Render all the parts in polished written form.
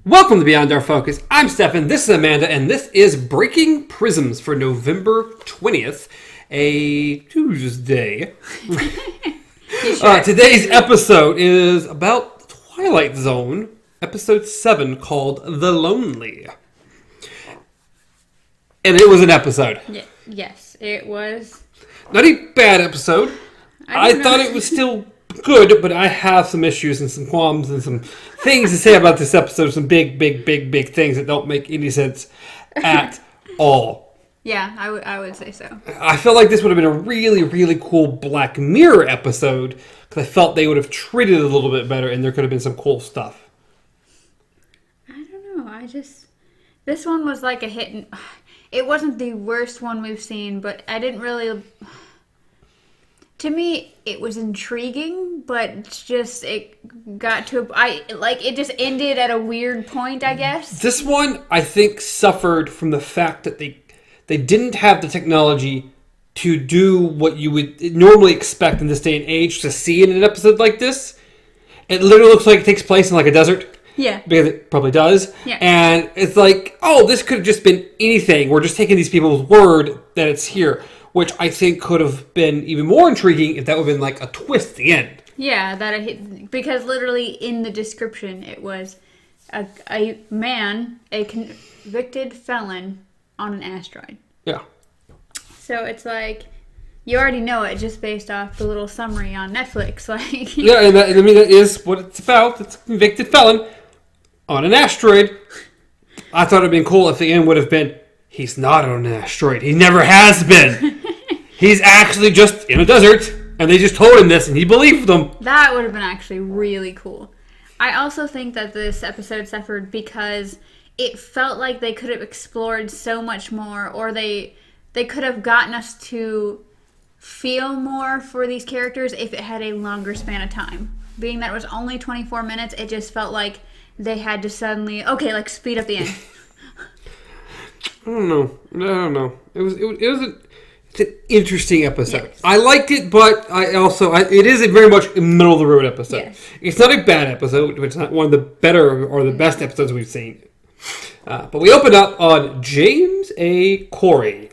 Welcome to Beyond Our Focus. I'm Stefan, this is Amanda, and this is Breaking Prisms for November 20th, a Tuesday. Today's episode is about Twilight Zone, episode 7, called The Lonely. And it was an episode. Yes, it was. Not a bad episode. I thought it was still good, but I have some issues and some qualms and some things to say about this episode. Some big things that don't make any sense at all. Yeah, I would say so. I felt like this would have been a really cool Black Mirror episode because I felt they would have treated it a little bit better and there could have been some cool stuff. I don't know. This one was like a hit. It wasn't the worst one we've seen, but I didn't really. To me, it was intriguing, but it got to it just ended at a weird point, I guess. This one, I think, suffered from the fact that they didn't have the technology to do what you would normally expect in this day and age to see in an episode like this. It literally looks like it takes place in like a desert. Yeah. Because it probably does. Yeah. And it's like, oh, this could have just been anything. We're just taking these people's word that it's here. Which I think could have been even more intriguing if that would have been like a twist at the end. Yeah, because literally in the description it was a man, a convicted felon on an asteroid. Yeah. So it's like, you already know it just based off the little summary on Netflix. Like. Yeah, and that is what it's about. It's a convicted felon on an asteroid. I thought it would have been cool if the end would have been, he's not on an asteroid. He never has been. He's actually just in a desert, and they just told him this, and he believed them. That would have been actually really cool. I also think that this episode suffered because it felt like they could have explored so much more, or they could have gotten us to feel more for these characters if it had a longer span of time. Being that it was only 24 minutes, it just felt like they had to suddenly, speed up the end. I don't know. It's an interesting episode. Yes. I liked it, but it is a very much a middle of the road episode. Yes. It's not a bad episode. It's not one of the better or the best episodes we've seen. But we open up on James A. Corey.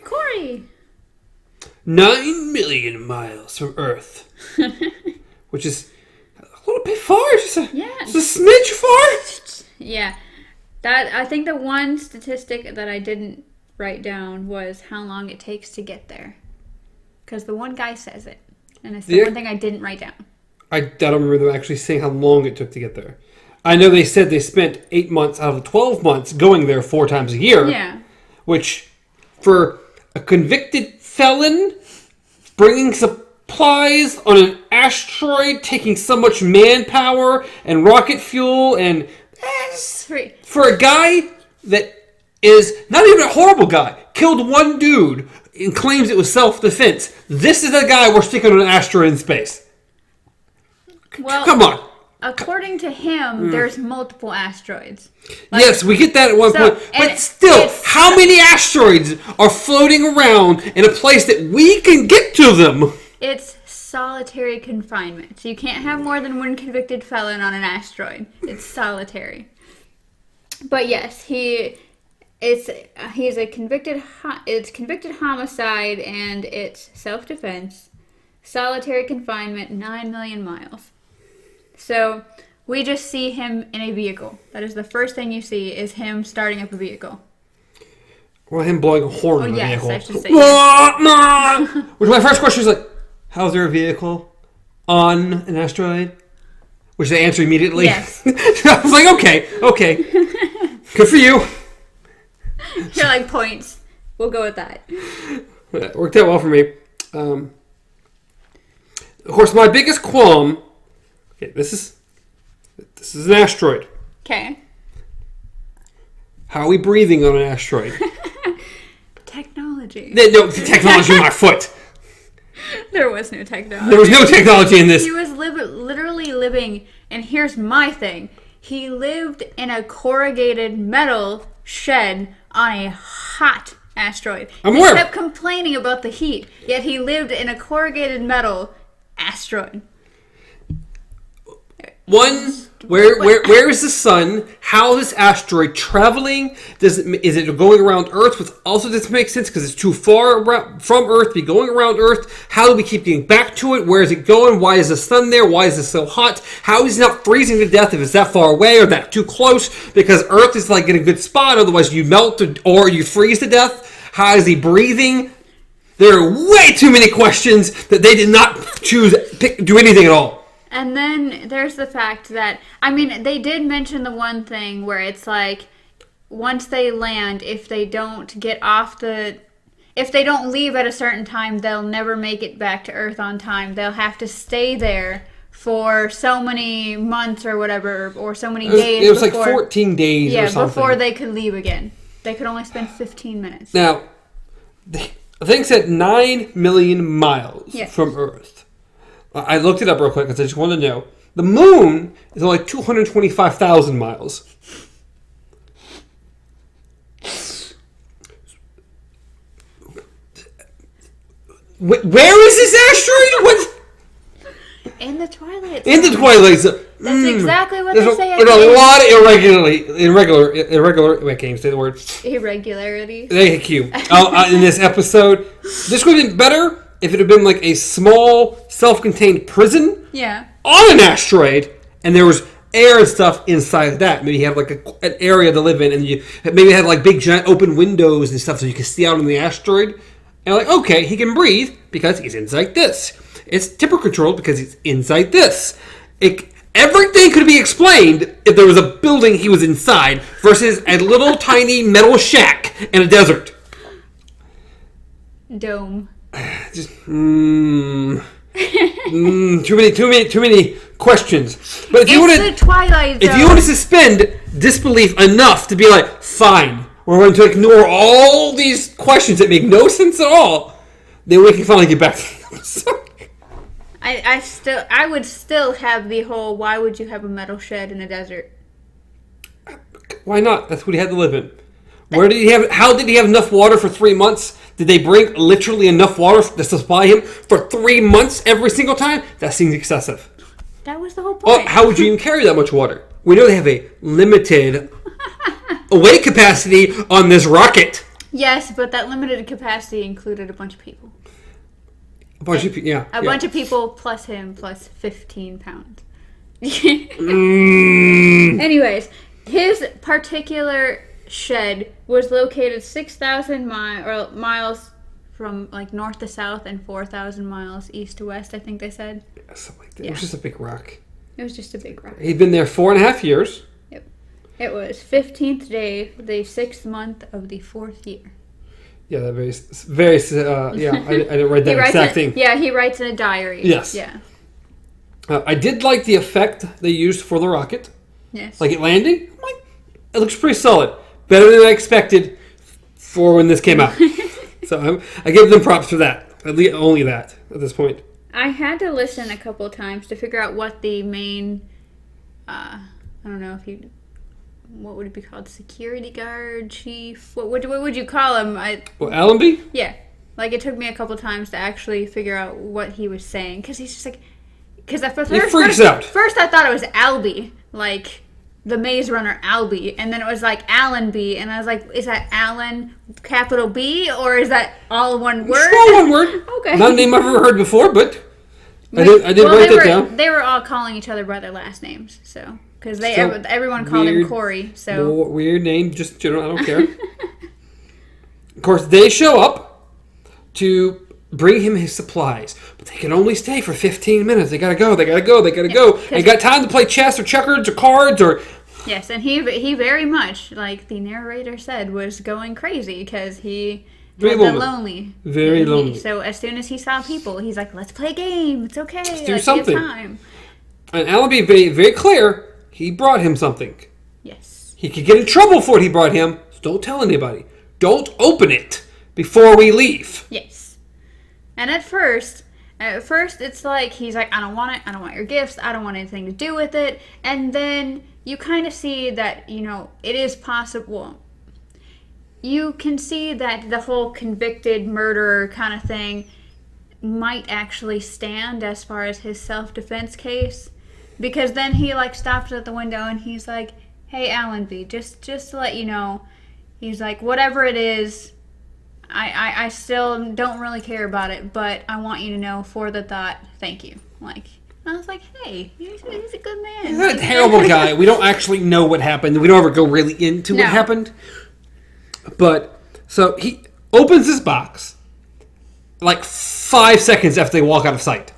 9 million miles from Earth. Which is a little bit far. Just a smidge far. Yeah. I think the one statistic that I didn't write down was how long it takes to get there. Because the one guy says it. And it's the one thing I didn't write down. I don't remember them actually saying how long it took to get there. I know they said they spent 8 months out of 12 months going there 4 times a year. Yeah. Which, for a convicted felon, bringing supplies on an asteroid, taking so much manpower and rocket fuel, and for a guy that is not even a horrible guy, killed one dude and claims it was self-defense. This is the guy we're sticking on an asteroid in space. Well, come on. According to him, there's multiple asteroids. Yes, we get that at one point. But still, how many asteroids are floating around in a place that we can get to them? It's solitary confinement. So you can't have more than one convicted felon on an asteroid. It's solitary. But yes, he's a convicted homicide, and it's self-defense, solitary confinement, 9 million miles. So we just see him in a vehicle. That is the first thing you see, is him starting up a vehicle. Well, him blowing a horn in the vehicle. I should say. Yes. Which my first question is like, how's there a vehicle on an asteroid? Which they answer immediately. Yes. I was like, okay. Good for you. You're like, points. We'll go with that. It worked out well for me. Of course, my biggest qualm. Okay, this is an asteroid. Okay. How are we breathing on an asteroid? Technology. No, technology in my foot. There was no technology. There was no technology in this. He was literally living, and here's my thing. He lived in a corrugated metal shed on a hot asteroid. He kept complaining about the heat, yet he lived in a corrugated metal asteroid. One Where is the sun? How is this asteroid traveling? Is it going around Earth? Which also doesn't make sense because it's too far from Earth to be going around Earth. How do we keep getting back to it? Where is it going? Why is the sun there? Why is it so hot? How is it not freezing to death if it's that far away or that too close? Because Earth is like in a good spot. Otherwise, you melt or you freeze to death. How is he breathing? There are way too many questions that they did not do anything at all. And then there's the fact that, I mean, they did mention the one thing where it's like, once they land, if they don't leave at a certain time, they'll never make it back to Earth on time. They'll have to stay there for so many months or whatever, or so many days. It was like 14 days or something. Before they could leave again. They could only spend 15 minutes. Now, the thing said 9 million miles from Earth. I looked it up real quick because I just wanted to know. The moon is only 225,000 miles. Where is this asteroid? What? In the Twilight Zone. In the Twilight Zone. That's exactly what they say. There's a lot of irregular. Wait, can't even say the word. Irregularities. Thank you. In this episode, this would have been better if it had been like a small, self-contained prison. Yeah. On an asteroid, and there was air and stuff inside that. Maybe you have like an area to live in, and you maybe had like big, giant, open windows and stuff, so you can see out on the asteroid. And like, okay, he can breathe because he's inside this. It's temperature controlled because he's inside this. Everything could be explained if there was a building he was inside versus a little tiny metal shack in a desert. Dome. Just too many questions. But if you want the Twilight Zone. If you want to suspend disbelief enough to be like, fine, we're going to ignore all these questions that make no sense at all, then we can finally get back to the episode. I would still have the whole, why would you have a metal shed in a desert? Why not? That's what he had to live in. How did he have enough water for 3 months? Did they bring literally enough water to supply him for 3 months every single time? That seems excessive. That was the whole point. Oh, how would you even carry that much water? We know they have a limited weight capacity on this rocket. Yes, but that limited capacity included a bunch of people. A bunch of people, yeah. A bunch of people plus him plus 15 pounds. Anyways, his particular shed was located 6,000 miles from like north to south and 4,000 miles east to west, I think they said. Yeah, something like that. Yeah. It was just a big rock. It was just a big rock. He'd been there 4.5 years. Yep. It was 15th day, the 6th month of the 4th year. Yeah, that very, yeah, I didn't write that exact thing. Yeah, he writes in a diary. Yes. Yeah. I did like the effect they used for the rocket. Yes. Like it landing. It looks pretty solid. Better than I expected for when this came out. So I give them props for that. At least only that at this point. I had to listen a couple times to figure out what the main, I don't know if you... What would it be called? Security guard, chief? What would you call him? Allenby? Yeah. Like, it took me a couple times to actually figure out what he was saying. Because he's just like... Because at first I thought it was Albie. Like, the Maze Runner Albie. And then it was like Allenby. And I was like, is that Allen, capital B? Or is that all one word? It's all one word. Okay. Not a name I've ever heard before, but I did write that down. They were all calling each other by their last names, so... Because everyone called him Corey, so... Weird name, just general, I don't care. Of course, they show up to bring him his supplies, but they can only stay for 15 minutes. They gotta go. They got time to play chess or checkers or cards or... Yes, and he very much, like the narrator said, was going crazy because he... Very lonely. Very lonely. So as soon as he saw people, he's like, let's play a game. It's okay. Let's do something. Time. And Allenby very, very clear... He brought him something. Yes. He could get in trouble for what he brought him, so don't tell anybody. Don't open it before we leave. Yes. And at first it's like, he's like, I don't want it. I don't want your gifts. I don't want anything to do with it. And then you kind of see that, it is possible. You can see that the whole convicted murderer kind of thing might actually stand as far as his self-defense case. Because then he, like, stops at the window and he's like, hey, Allenby, just to let you know, he's like, whatever it is, I still don't really care about it, but I want you to know for the thought, thank you. Like, I was like, hey, he's a good man. He's not a terrible guy. We don't actually know what happened. We don't ever go really into what happened. But, so he opens this box like 5 seconds after they walk out of sight.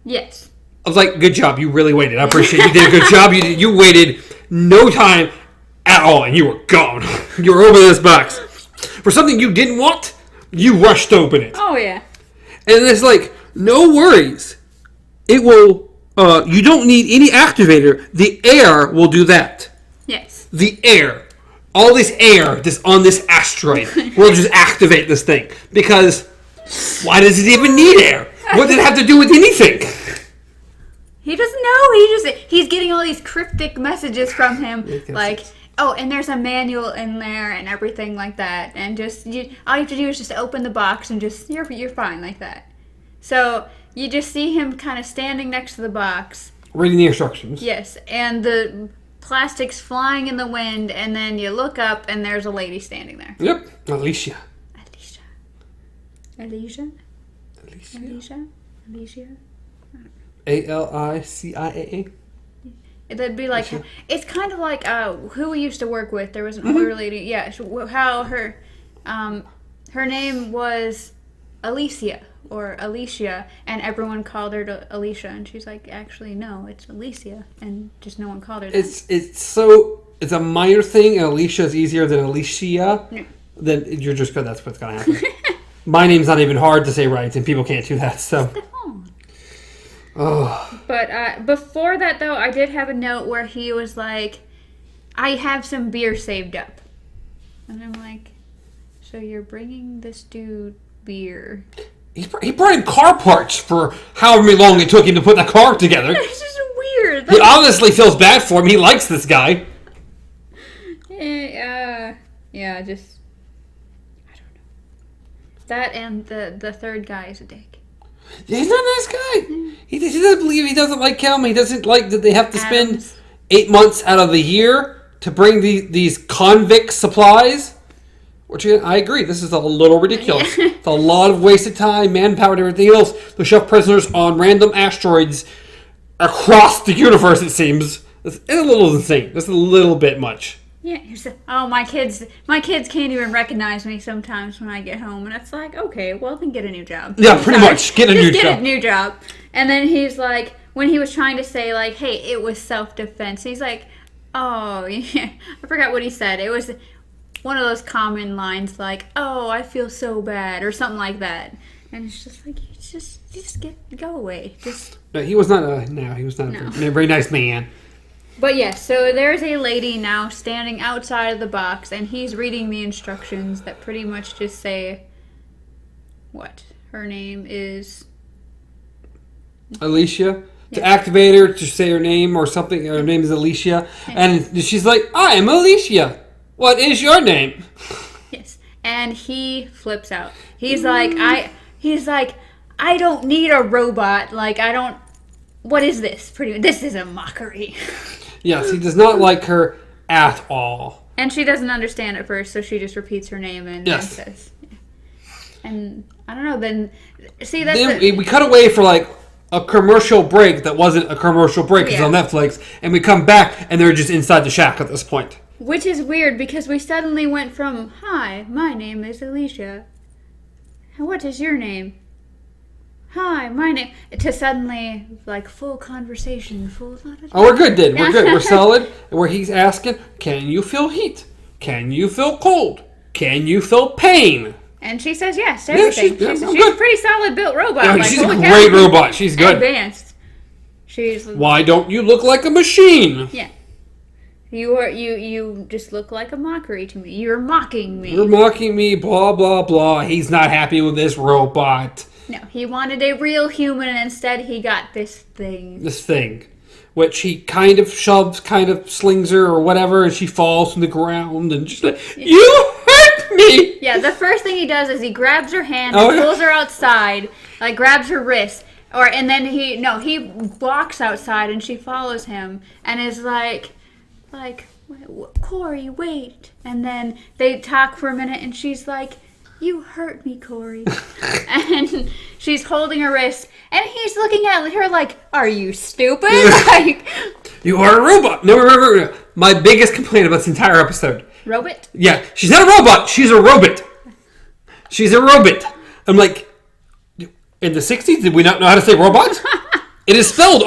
Yes. I was like, good job. You really waited. I appreciate you did a good job. You waited no time at all, and you were gone. You were over this box. For something you didn't want, you rushed to open it. Oh, yeah. And it's like, no worries. It will, you don't need any activator. The air will do that. Yes. The air. All this air on this asteroid will just activate this thing. Because why does it even need air? What does it have to do with anything? He doesn't know. He's getting all these cryptic messages from him. Like, oh, and there's a manual in there and everything like that. And just, all you have to do is just open the box and just, you're fine like that. So, you just see him kind of standing next to the box. Reading the instructions. Yes, and the plastic's flying in the wind, and then you look up and there's a lady standing there. Yep, Alicia. Alicia? Alicia. It'd be like, it's kind of like who we used to work with. There was an older lady. Yeah, how her name was Alicia or Alicia, and everyone called her Alicia, and she's like, actually no, it's Alicia, and just no one called her that. It's a minor thing, and Alicia is easier than Alicia. Yeah. Then you're just good. That's what's gonna happen. My name's not even hard to say right, and people can't do that. So. Stefan. Oh. But before that, though, I did have a note where he was like, I have some beer saved up. And I'm like, so you're bringing this dude beer? He brought in car parts for however long it took him to put that car together. It's just weird. He honestly feels bad for him. He likes this guy. Yeah, just, I don't know. That and the third guy is a dick. He's not a nice guy. He doesn't believe, he doesn't like him. He doesn't like that they have to spend 8 months out of the year to bring these convict supplies. Which I agree, this is a little ridiculous. It's a lot of wasted time, manpower, and everything else to shove prisoners on random asteroids across the universe, it seems. It's a little insane. It's a little bit much. Yeah, my kids can't even recognize me sometimes when I get home, and it's like, okay, well then get a new job. Yeah, pretty much. Get a new job. And then he's like, when he was trying to say like, hey, it was self-defense, he's like, oh, yeah. I forgot what he said. It was one of those common lines like, oh, I feel so bad, or something like that. And it's just like, just go away. No, he was not a very nice man. But yes, so there's a lady now standing outside of the box, and he's reading the instructions that pretty much just say, what? Her name is... Alicia. To activate her, to say her name or something, her name is Alicia. And she's like, I am Alicia. What is your name? Yes. And he flips out. He's like, I don't need a robot. Like, I don't... What is this? This is a mockery. Yes, he does not like her at all. And she doesn't understand at first, so she just repeats her name and says... Yeah. And, I don't know, then... See, that's... Then we cut away for, like, a commercial break that wasn't a commercial break. It's on Netflix. And we come back, and they're just inside the shack at this point. Which is weird, because we suddenly went from, hi, my name is Alicia. What is your name? Hi, my name... To suddenly, like, full conversation, full... Oh, we're good, then. We're good. We're solid. Where he's asking, can you feel heat? Can you feel cold? Can you feel pain? And she says yes to everything. She's a pretty solid built robot. Yeah, like, she's a great robot. She's good. Advanced. Why don't you look like a machine? Yeah. You just look like a mockery to me. You're mocking me. You're mocking me, blah, blah, blah. He's not happy with this robot. No, he wanted a real human, and instead he got this thing. Which he kind of shoves, kind of slings her or whatever, and she falls from the ground, and just like, you hurt me! Yeah, the first thing he does is he grabs her hand and pulls her outside, like grabs her wrist, And then he walks outside and she follows him and is like, Corey, wait. And then they talk for a minute and she's like, you hurt me, Corey. And she's holding her wrist and he's looking at her like, are you stupid? Like, you are a robot. No. My biggest complaint about this entire episode. Robot? Yeah, she's not a robot. She's a robot. She's a robot. I'm like, in the 60s, did we not know how to say robot? It is spelled,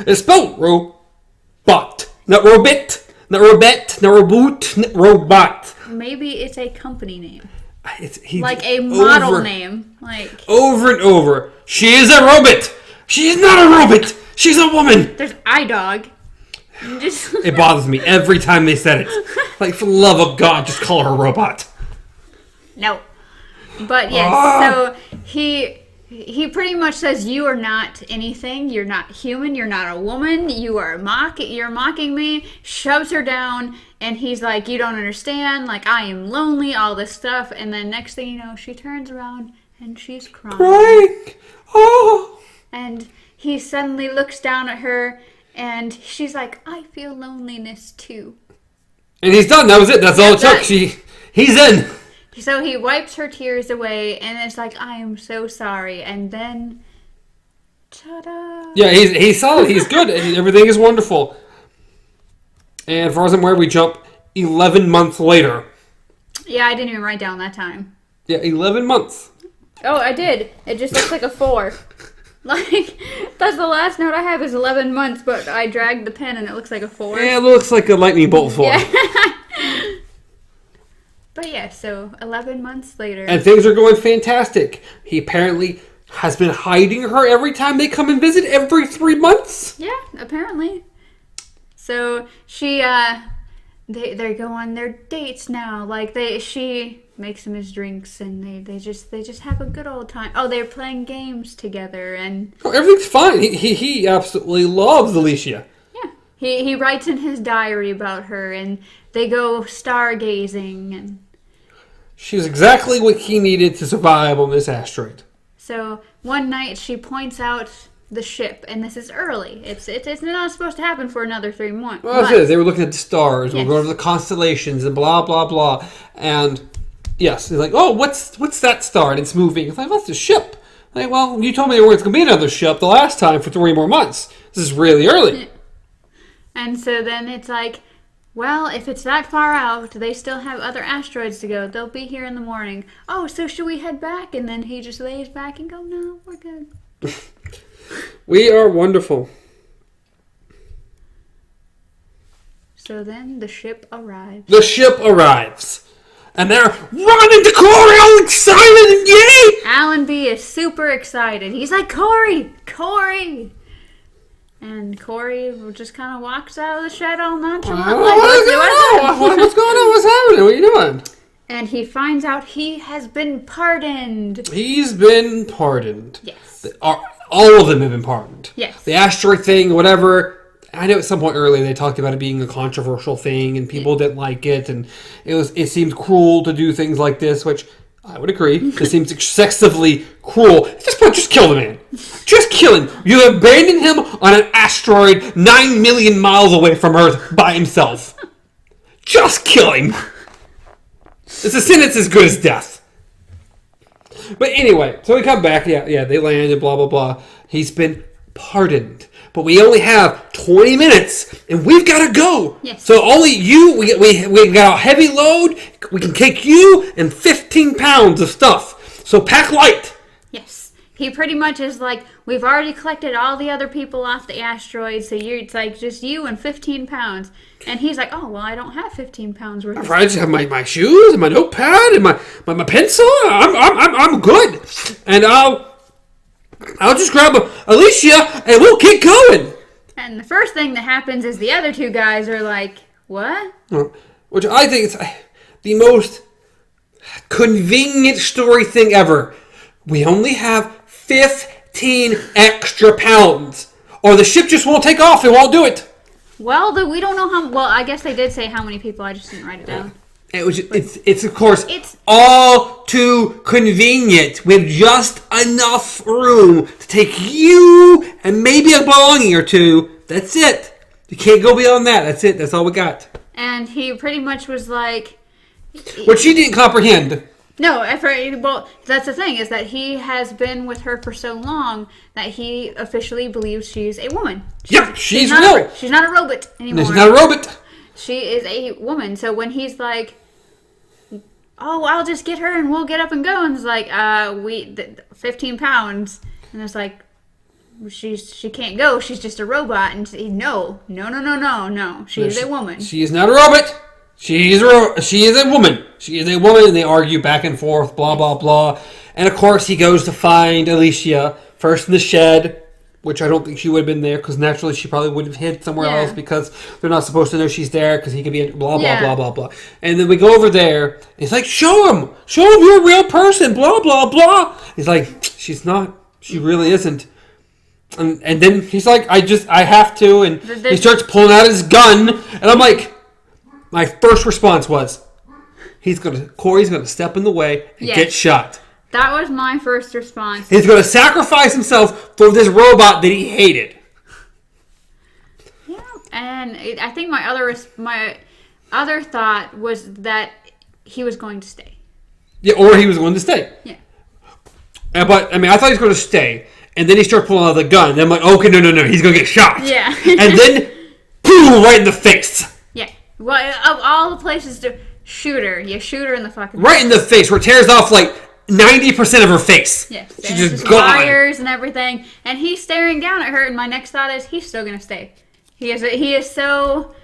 it's spelled robot. Not robot. Not robot. Not reboot. Not robot. Maybe it's a company name. He's like a model name. Like over and over. She is a robot. She is not a robot. She's a woman. There's iDog. It bothers me every time they said it. Like, for the love of God, just call her a robot. No. But yes, so he pretty much says, you are not anything. You're not human. You're not a woman. You're mocking me. Shoves her down. And he's like, you don't understand. Like, I am lonely, all this stuff. And then next thing you know, she turns around and she's crying. Oh. And he suddenly looks down at her and she's like, I feel loneliness too. And he's done. That was it. That's all it took. He's in. So he wipes her tears away and it's like, I am so sorry. And then, ta-da. Yeah, he's solid. He's good. Everything is wonderful. And as far as I'm aware, we jump 11 months later. Yeah, I didn't even write down that time. Yeah, 11 months. Oh, I did. It just looks like a 4. Like, that's the last note I have is 11 months, but I dragged the pen and it looks like a 4. Yeah, it looks like a lightning bolt 4. Yeah. But yeah, so 11 months later. And things are going fantastic. He apparently has been hiding her every time they come and visit every 3 months. Yeah, apparently. So she, they go on their dates now. Like she makes him his drinks and they just have a good old time. Oh, they're playing games together and everything's fine. He absolutely loves Alicia. Yeah, he writes in his diary about her and they go stargazing and she was exactly what he needed to survive on this asteroid. So one night she points out the ship, and this is early. It's not supposed to happen for another 3 months. Well, that's it. They were looking at the stars. Yes. We're going over the constellations and blah, blah, blah. And, yes, they're like, oh, what's that star? And it's moving. It's like, that's the ship. Like, well, you told me there was going to be another ship the last time for 3 more months. This is really early. Yeah. And so then it's like, well, if it's that far out, they still have other asteroids to go. They'll be here in the morning. Oh, so should we head back? And then he just lays back and go, no, we're good. We are wonderful. So then the ship arrives. The ship arrives. And they're running to Corey, all excited and yay! Allenby is super excited. He's like, Corey! And Corey just kind of walks out of the shed all nonchalant. What's going on? What's happening? What are you doing? And he finds out he has been pardoned. He's been pardoned. Yes. All of them have been pardoned. Yes. The asteroid thing, whatever. I know at some point earlier they talked about it being a controversial thing and people didn't like it and it seemed cruel to do things like this, which I would agree. It seems excessively cruel. At this point, just kill the man. Just kill him. You abandoned him on an asteroid 9 million miles away from Earth by himself. Just kill him. It's a sentence as good as death. But anyway, so we come back. Yeah, they land and blah, blah, blah. He's been pardoned. But we only have 20 minutes, and we've got to go. Yes. So only you, we got a heavy load. We can take you and 15 pounds of stuff. So pack light. Yes. He pretty much is like, we've already collected all the other people off the asteroid, so it's like just you and 15 pounds. And he's like, oh, well, I don't have 15 pounds worth of stuff. I just have my shoes and my notepad and my pencil. I'm good. And I'll just grab Alicia and we'll keep going. And the first thing that happens is the other two guys are like, what? Which I think is the most convenient story thing ever. We only have 15 extra pounds. Or the ship just won't take off. It won't do it. Well, we don't know how... Well, I guess they did say how many people. I just didn't write it down. It's of course It's- all too convenient with just enough room to take you and maybe a belonging or two. That's it. You can't go beyond that. That's it. That's all we got. And he pretty much was like... What she didn't comprehend. No, well, that's the thing, is that he has been with her for so long that he officially believes she's a woman. She's not real. She's not a robot anymore. She's not a robot. She is a woman. So when he's like, oh, I'll just get her and we'll get up and go. And it's like, 15 pounds. And it's like, she can't go. She's just a robot. And no. She is a woman. She is not a robot. She is a woman. She is a woman, and they argue back and forth, blah, blah, blah. And, of course, he goes to find Alicia, first in the shed, which I don't think she would have been there, because naturally she probably would have hid somewhere else, because they're not supposed to know she's there, because he could be blah, blah, blah, blah, blah. And then we go over there, and he's like, show him you're a real person, blah, blah, blah. He's like, she's not. She really isn't. And then he's like, I have to, and he starts pulling out his gun, and I'm like... My first response was, Corey's gonna step in the way and get shot. That was my first response. He's gonna sacrifice himself for this robot that he hated. Yeah, and I think my other thought was that he was going to stay. Yeah, or he was going to stay. Yeah. But I mean, I thought he was going to stay, and then he started pulling out the gun. And I'm like, okay, no, he's gonna get shot. Yeah. And then, boom, right in the face. Yeah. Well, of all the places to shoot her, you shoot her in the fucking right in the face, where it tears off like 90% of her face. Yes. She's and just gone. Wires and everything, and he's staring down at her. And my next thought is, he's still gonna stay. He is so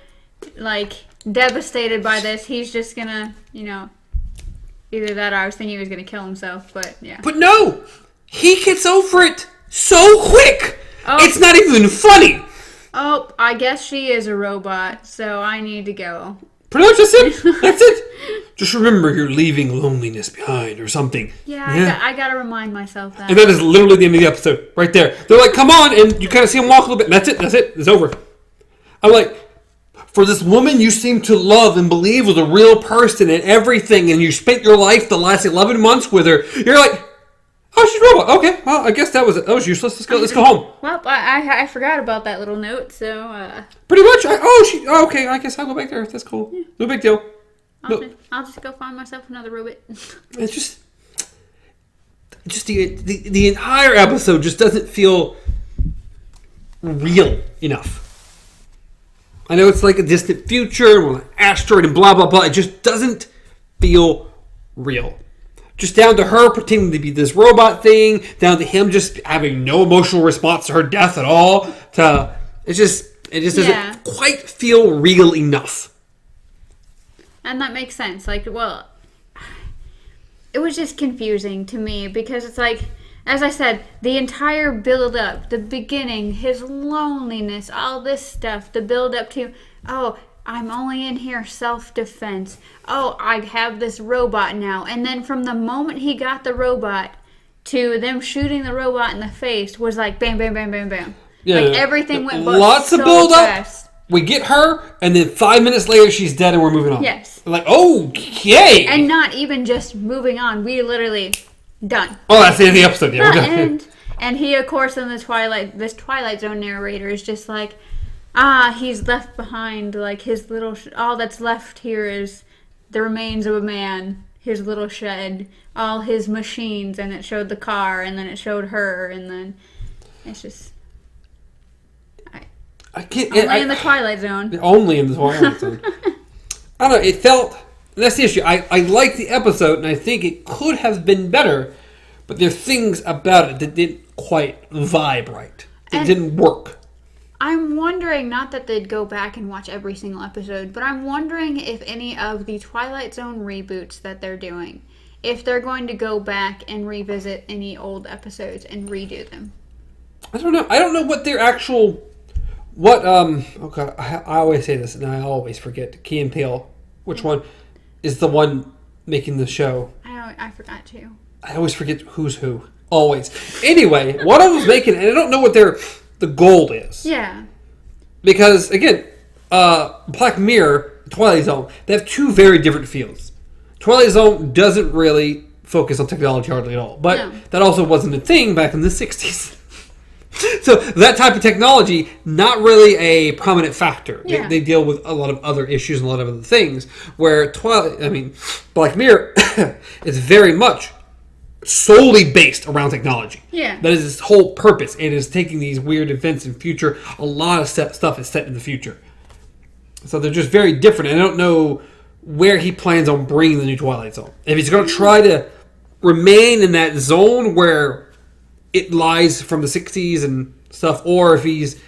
like devastated by this. He's just gonna, either that or I was thinking he was gonna kill himself. But yeah. But no, he gets over it so quick. Oh. It's not even funny. Oh, I guess she is a robot, so I need to go. Pretty much that's it. That's it. Just remember you're leaving loneliness behind or something. Yeah. I gotta remind myself that. And that is literally the end of the episode. Right there. They're like, come on. And you kind of see him walk a little bit. And that's it. That's it. It's over. I'm like, for this woman you seem to love and believe was a real person and everything, and you spent your life the last 11 months with her, you're like, oh, she's a robot. Okay, well, I guess that was useless. Let's go home. Well, I forgot about that little note, so... Pretty much. Okay, I guess I'll go back there. That's cool. Yeah. No big deal. I'll just go find myself another robot. It's just the entire episode just doesn't feel real enough. I know it's like a distant future, an asteroid and blah, blah, blah. It just doesn't feel real. Just down to her pretending to be this robot thing, down to him just having no emotional response to her death at all. It just doesn't quite feel real enough. And that makes sense. Like, well, it was just confusing to me because it's like, as I said, the entire build up, the beginning, his loneliness, all this stuff, the build up to, oh, I'm only in here self-defense. Oh, I have this robot now. And then from the moment he got the robot to them shooting the robot in the face was like bam, bam, bam, bam, bam. Yeah, like everything went lots of build up. We get her, and then 5 minutes later she's dead and we're moving on. Yes. Like, okay. And not even just moving on. We literally done. Oh, that's the end of the episode. Yeah, we're done. And he, of course, in this Twilight Zone narrator is just like, he's left behind, like, his little... all that's left here is the remains of a man, his little shed, all his machines, and it showed the car, and then it showed her, and then it's just... I can't... Only in the Twilight Zone. Only in the Twilight Zone. I don't know, it felt... That's the issue. I like the episode, and I think it could have been better, but there are things about it that didn't quite vibe right. It didn't work. I'm wondering, not that they'd go back and watch every single episode, but I'm wondering if any of the Twilight Zone reboots that they're doing, if they're going to go back and revisit any old episodes and redo them. I don't know. I don't know what their actual... I always say this, and I always forget. Key and Peele. Which one is the one making the show? I forgot too. I always forget who's who. Always. Anyway, one of them's making, and I don't know what the goal is. Yeah. Because, again, Black Mirror Twilight Zone, they have two very different fields. Twilight Zone doesn't really focus on technology hardly at all, but that also wasn't a thing back in the 60s. So that type of technology, not really a prominent factor. Yeah. They deal with a lot of other issues and a lot of other things, where Black Mirror is very much solely based around technology. Yeah. That is its whole purpose. It is taking these weird events in future. A lot of stuff is set in the future. So they're just very different. I don't know where he plans on bringing the new Twilight Zone. If he's going to try to remain in that zone where it lies from the 60s and stuff, or if he's...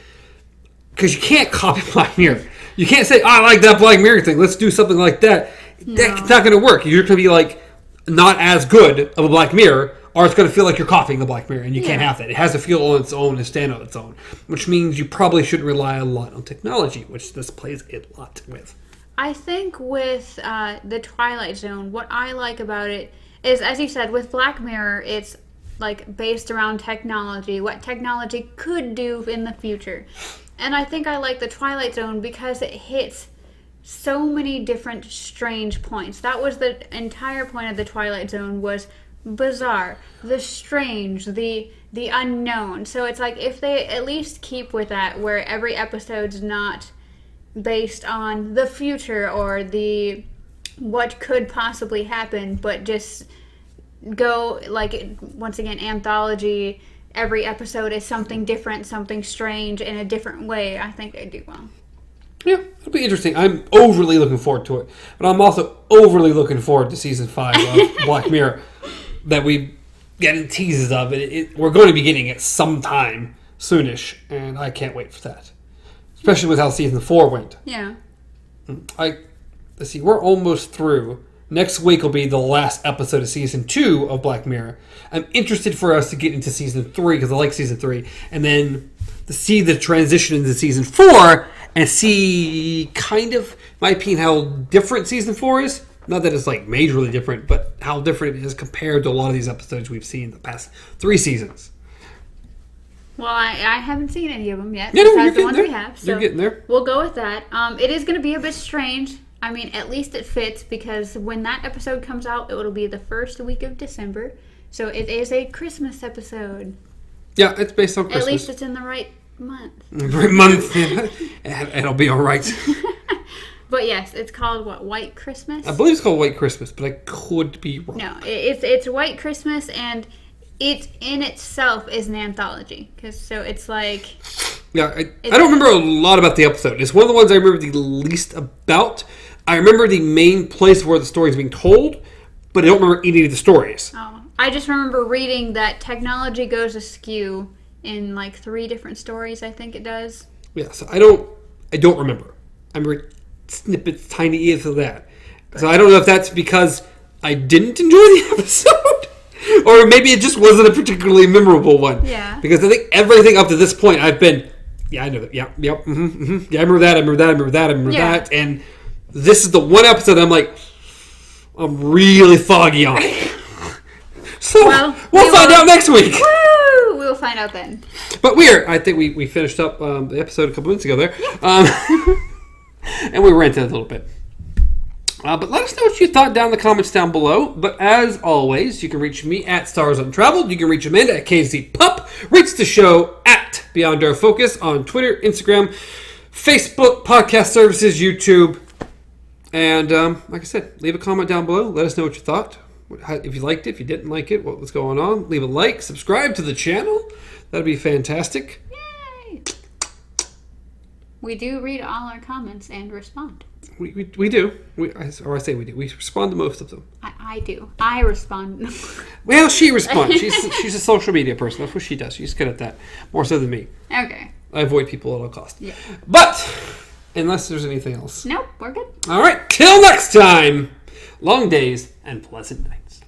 Because you can't copy Black Mirror. You can't say, I like that Black Mirror thing. Let's do something like that. No. That's not going to work. You're going to be like, not as good of a Black Mirror, or it's going to feel like you're copying the Black Mirror, and you can't have that. It has to feel on its own and stand on its own, which means you probably shouldn't rely a lot on technology, which this plays a lot with. I think with the Twilight Zone, what I like about it is, as you said, with Black Mirror, it's like based around technology, what technology could do in the future. And I think I like the Twilight Zone because it hits so many different strange points. That was the entire point of the Twilight Zone, was bizarre, the strange, the unknown. So it's like if they at least keep with that, where every episode's not based on the future or the what could possibly happen, but just go like, once again, anthology. Every episode is something different, something strange in a different way. I think they do well. Yeah, it'll be interesting. I'm overly looking forward to it. But I'm also overly looking forward to Season 5 of Black Mirror that we getting teases of. We're going to be getting it sometime soonish, and I can't wait for that. Especially with how Season 4 went. Yeah. Let's see, we're almost through. Next week will be the last episode of Season 2 of Black Mirror. I'm interested for us to get into Season 3, because I like Season 3, and then to see the transition into Season 4, and see, kind of, in my opinion, how different Season 4 is. Not that it's like majorly different, but how different it is compared to a lot of these episodes we've seen in the past 3 seasons. Well, I haven't seen any of them yet, Yeah, besides the ones we have. So you're getting there. We'll go with that. It is going to be a bit strange. I mean, at least it fits, because when that episode comes out, it will be the first week of December. So it is a Christmas episode. Yeah, it's based on Christmas. At least it's in the right month. Right month. It'll be all right. But yes, it's called, what, White Christmas? I believe it's called White Christmas, but I could be wrong. No, it's White Christmas, and it in itself is an anthology. So it's like... Yeah, I don't remember a lot about the episode. It's one of the ones I remember the least about. I remember the main place where the story is being told, but I don't remember any of the stories. Oh, I just remember reading that technology goes askew in like 3 different stories, I think it does. Yeah, so I don't remember. I remember snippets, tiny of that. So I don't know if that's because I didn't enjoy the episode, or maybe it just wasn't a particularly memorable one. Yeah. Because I think everything up to this point I've been, yeah, I know that, yeah, yeah, yeah, I remember that, and this is the one episode I'm like, I'm really foggy on. So we'll find out next week. Woo! We'll find out then. But I think we finished up the episode a couple minutes ago there. And we ranted a little bit. But let us know what you thought down in the comments down below. But as always, you can reach me at Stars Untraveled. You can reach Amanda at KZ Pup. Reach the show at Beyond Our Focus on Twitter, Instagram, Facebook, podcast services, YouTube. And like I said, leave a comment down below. Let us know what you thought. If you liked it, if you didn't like it, what was going on. Leave a like, subscribe to the channel. That'd be fantastic. Yay! We do read all our comments and respond. We do. I say we do. We respond to most of them. I do. I respond. Well, she responds. She's a social media person. That's what she does. She's good at that. More so than me. Okay. I avoid people at all costs. Yeah. But, unless there's anything else. Nope, we're good. All right. Till next time. Long days and pleasant nights.